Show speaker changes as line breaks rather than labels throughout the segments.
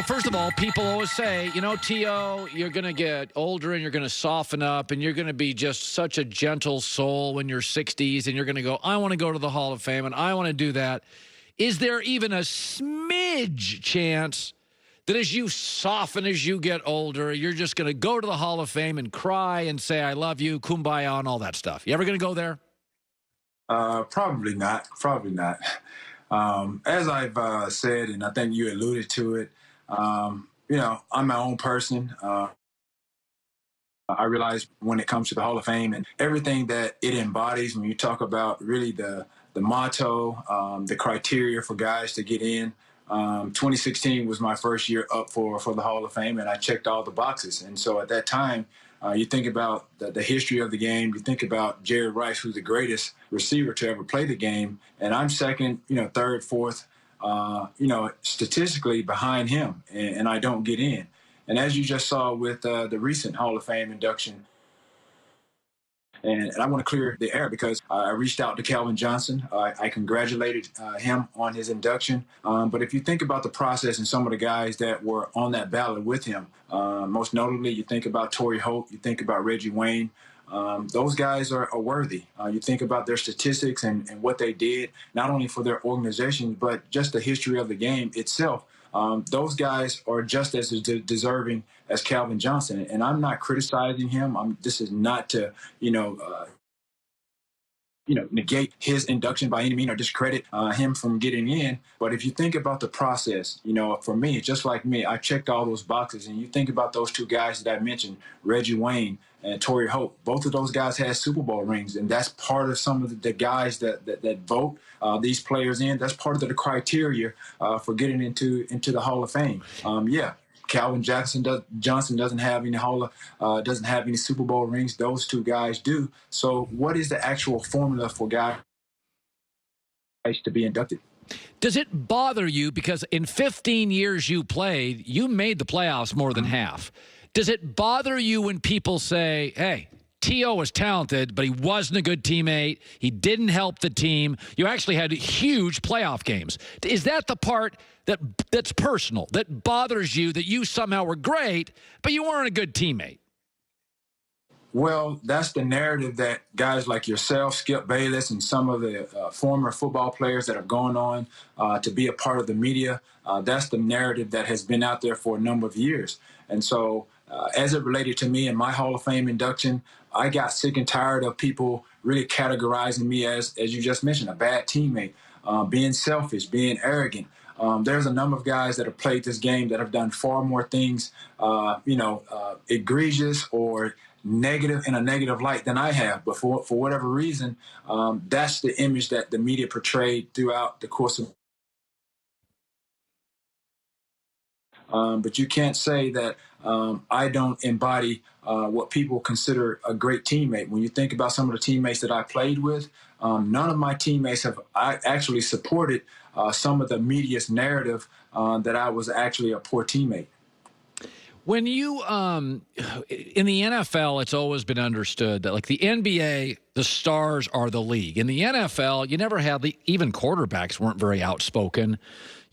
first of all, people always say, T.O., you're going to get older and you're going to soften up and you're going to be just such a gentle soul when you're 60s and you're going to go, I want to go to the Hall of Fame and I want to do that. Is there even a smidge chance that as you soften as you get older, you're just going to go to the Hall of Fame and cry and say, I love you, kumbaya, and all that stuff? You ever going to go there?
Probably not. Probably not. As I've said, and I think you alluded to it, I'm my own person. I realize when it comes to the Hall of Fame and everything that it embodies, when you talk about really the motto, the criteria for guys to get in. 2016 was my first year up for the Hall of Fame, and I checked all the boxes. And so at that time, you think about the history of the game. You think about Jerry Rice, who's the greatest receiver to ever play the game, and I'm second, third, fourth, statistically behind him, and I don't get in. And as you just saw with the recent Hall of Fame induction, and I want to clear the air because I reached out to Calvin Johnson. I congratulated him on his induction. But if you think about the process and some of the guys that were on that ballot with him, most notably, you think about Torrey Holt, you think about Reggie Wayne. Those guys are worthy. You think about their statistics and what they did, not only for their organization, but just the history of the game itself. Those guys are just as deserving as Calvin Johnson. And I'm not criticizing him. This is not to, negate his induction by any means or discredit him from getting in. But if you think about the process, for me, just like me, I checked all those boxes. And you think about those two guys that I mentioned, Reggie Wayne and Torrey Holt. Both of those guys had Super Bowl rings, and that's part of some of the guys that vote these players in. That's part of the criteria for getting into the Hall of Fame. Calvin Johnson doesn't have any Super Bowl rings. Those two guys do. So, what is the actual formula for guys to be inducted?
Does it bother you because in 15 years you played, you made the playoffs more than half? Does it bother you when people say, hey, T.O. was talented, but he wasn't a good teammate. He didn't help the team. You actually had huge playoff games. Is that the part that's personal, that bothers you, that you somehow were great, but you weren't a good teammate?
Well, that's the narrative that guys like yourself, Skip Bayless, and some of the former football players that have gone on to be a part of the media, that's the narrative that has been out there for a number of years. And so as it related to me and my Hall of Fame induction, I got sick and tired of people really categorizing me as you just mentioned, a bad teammate, being selfish, being arrogant. There's a number of guys that have played this game that have done far more things, egregious or negative in a negative light than I have. But for whatever reason, that's the image that the media portrayed throughout the course of. But you can't say that I don't embody what people consider a great teammate. When you think about some of the teammates that I played with, none of my teammates have actually supported some of the media's narrative that I was actually a poor teammate.
When you, in the NFL, it's always been understood that, like the NBA, the stars are the league. In the NFL, you never had even quarterbacks weren't very outspoken.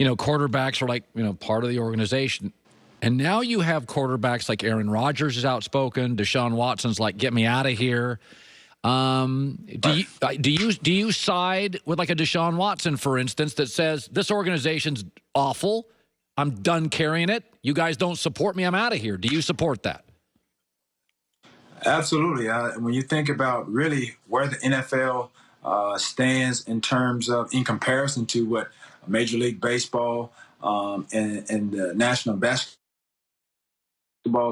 Quarterbacks are like, part of the organization. And now you have quarterbacks like Aaron Rodgers is outspoken. Deshaun Watson's like, get me out of here. Do you side with like a Deshaun Watson, for instance, that says this organization's awful? I'm done carrying it. You guys don't support me. I'm out of here. Do you support that?
Absolutely. When you think about really where the NFL stands in comparison to what Major League Baseball and the National Basketball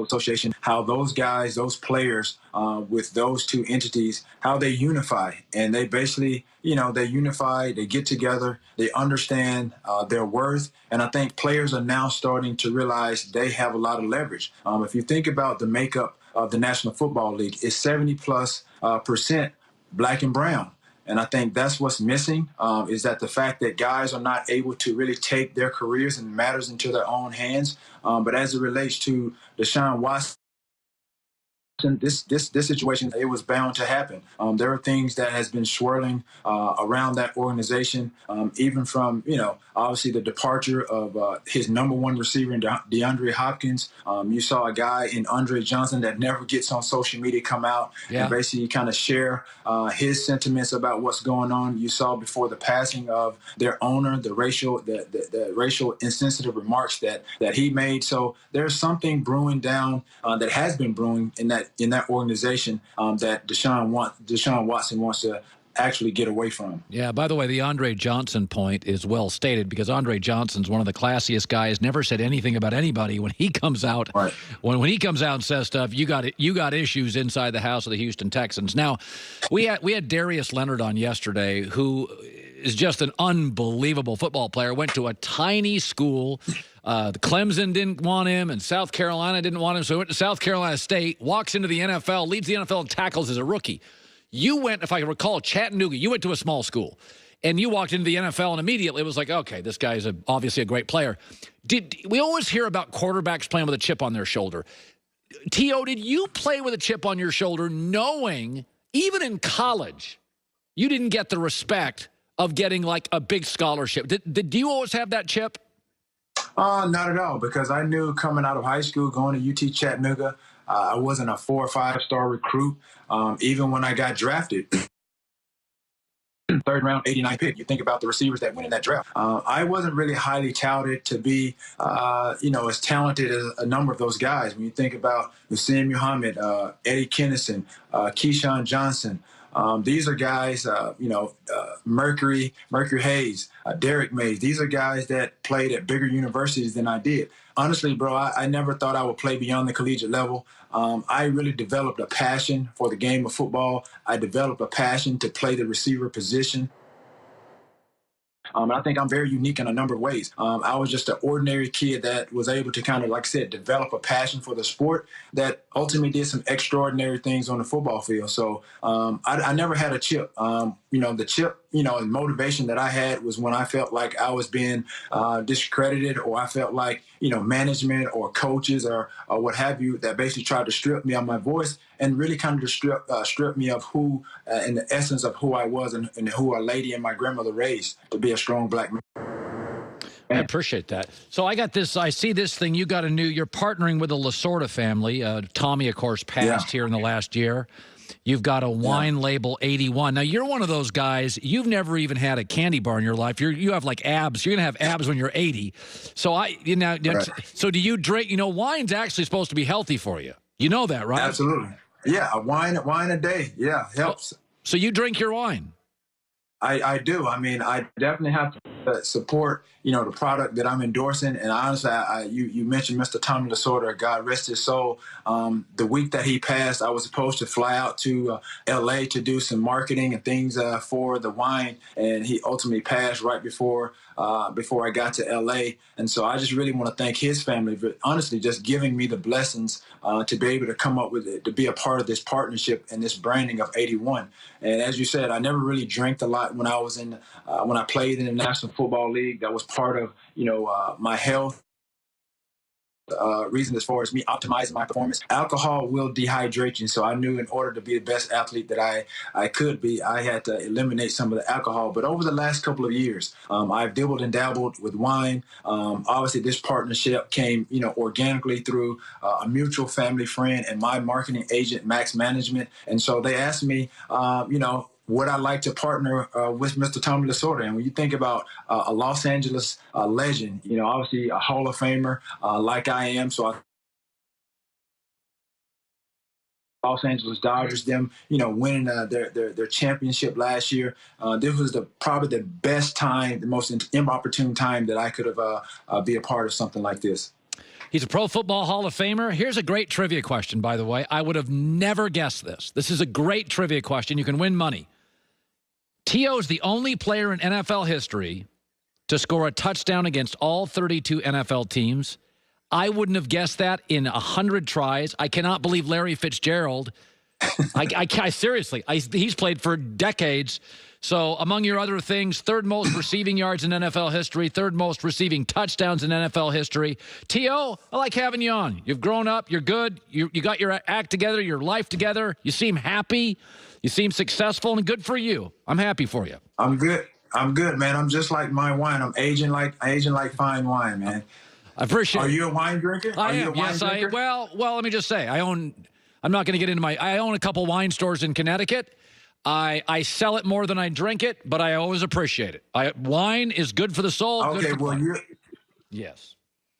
Association, how those guys, those players with those two entities, how they unify. And they basically, they unify, they get together, they understand their worth. And I think players are now starting to realize they have a lot of leverage. If you think about the makeup of the National Football League, it's 70+% black and brown. And I think that's what's missing is that the fact that guys are not able to really take their careers and matters into their own hands. But as it relates to Deshaun Watson, this situation, it was bound to happen. There are things that has been swirling around that organization, even from, obviously the departure of his number one receiver in DeAndre Hopkins. You saw a guy in Andre Johnson that never gets on social media come out and basically kind of share his sentiments about what's going on. You saw before the passing of their owner, the racial insensitive remarks that he made. So there's something brewing down that has been brewing in that organization that Deshaun Watson wants to actually get away from.
Yeah, by the way, the Andre Johnson point is well stated because Andre Johnson's one of the classiest guys, never said anything about anybody. When he comes out,
right.
when he comes out and says stuff, you got issues inside the house of the Houston Texans. Now, we had Darius Leonard on yesterday, who is just an unbelievable football player, went to a tiny school. Clemson didn't want him, and South Carolina didn't want him, so he went to South Carolina State, walks into the NFL, leads the NFL in tackles as a rookie. You went, if I can recall, Chattanooga. You went to a small school, and you walked into the NFL, and immediately it was like, okay, this guy is obviously a great player. We always hear about quarterbacks playing with a chip on their shoulder. T.O., did you play with a chip on your shoulder knowing, even in college, you didn't get the respect of getting like a big scholarship? Did you always have that chip?
Not at all, because I knew coming out of high school, going to UT Chattanooga, I wasn't a 4 or 5 star recruit. Even when I got drafted, third round, 89 pick. You think about the receivers that went in that draft. I wasn't really highly touted to be, as talented as a number of those guys. When you think about Hussein Muhammad, Eddie Kennison, Keyshawn Johnson. These are guys, Mercury Hayes, Derek Mays. These are guys that played at bigger universities than I did. Honestly, bro, I never thought I would play beyond the collegiate level. I really developed a passion for the game of football. I developed a passion to play the receiver position. I think I'm very unique in a number of ways. I was just an ordinary kid that was able to kind of, like I said, develop a passion for the sport that ultimately did some extraordinary things on the football field. So I never had a chip. The chip, and motivation that I had was when I felt like I was being discredited, or I felt like, management or coaches or what have you that basically tried to strip me of my voice and really kind of strip me of who, and the essence of who I was and who a lady and my grandmother raised to be a strong black man.
I appreciate that. So I see this thing. You're partnering with the Lasorda family. Tommy, of course, passed here in the last year. You've got a wine label 81. Now, you're one of those guys, you've never even had a candy bar in your life. You have like abs. You're going to have abs when you're 80. So right. So do you drink, wine's actually supposed to be healthy for you. You know that, right?
Absolutely. Yeah, a wine a day. Yeah, helps.
So you drink your wine?
I do. I mean, I definitely have to support, the product that I'm endorsing. And honestly, you mentioned Mr. Tommy Lasorda, God rest his soul. The week that he passed, I was supposed to fly out to L.A. to do some marketing and things for the wine. And he ultimately passed right before I got to L.A. And so I just really want to thank his family for honestly just giving me the blessings to be able to come up with it, to be a part of this partnership and this branding of 81. And as you said, I never really drank a lot when I was when I played in the National Football League. That was part of, my health. Reason as far as me optimizing my performance. Alcohol will dehydrate you, so I knew in order to be the best athlete that I could be, I had to eliminate some of the alcohol. But over the last couple of years, I've dibbled and dabbled with wine. Obviously, this partnership came, organically through a mutual family friend and my marketing agent, Max Management. And so they asked me, would I like to partner with Mr. Tommy Lasorda? And when you think about a Los Angeles legend, obviously a Hall of Famer like I am, so Los Angeles Dodgers, them, winning their championship last year. This was probably the best time, the most inopportune time that I could have be a part of something like this.
He's a Pro Football Hall of Famer. Here's a great trivia question, by the way. I would have never guessed this. This is a great trivia question. You can win money. T.O. is the only player in NFL history to score a touchdown against all 32 NFL teams. I wouldn't have guessed that in 100 tries. I cannot believe Larry Fitzgerald Seriously, he's played for decades. So among your other things, third most receiving yards in NFL history, third most receiving touchdowns in NFL history. T.O., I like having you on. You've grown up. You're good. You got your act together, your life together. You seem happy. You seem successful, and good for you. I'm happy for you.
I'm good, man. I'm just like my wine. I'm aging like fine wine, man.
I appreciate it.
Are you a wine drinker?
I am. Yes, well, let me just say, I'm not going to get into I own a couple wine stores in Connecticut. I sell it more than I drink it, but I always appreciate it. Wine is good for the soul.
Okay, well,
yes.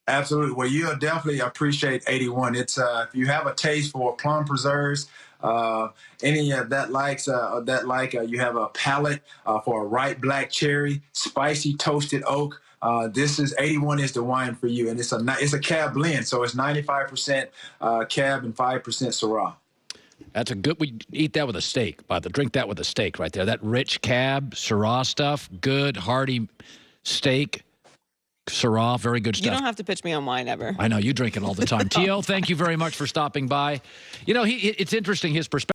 Absolutely. Well, you'll definitely appreciate 81. It's if you have a taste for plum preserves, any of that you have a palate for a ripe black cherry, spicy toasted oak. This is 81 is the wine for you, and it's a cab blend, so it's 95% cab and 5% Syrah.
That's a good. We eat that with a steak. Drink that with a steak right there. That rich cab Syrah stuff, good hearty steak. Syrah, very good stuff.
You don't have to pitch me on wine ever.
I know you drink it all the time. T.O., thank you very much for stopping by. You know, it's interesting his perspective.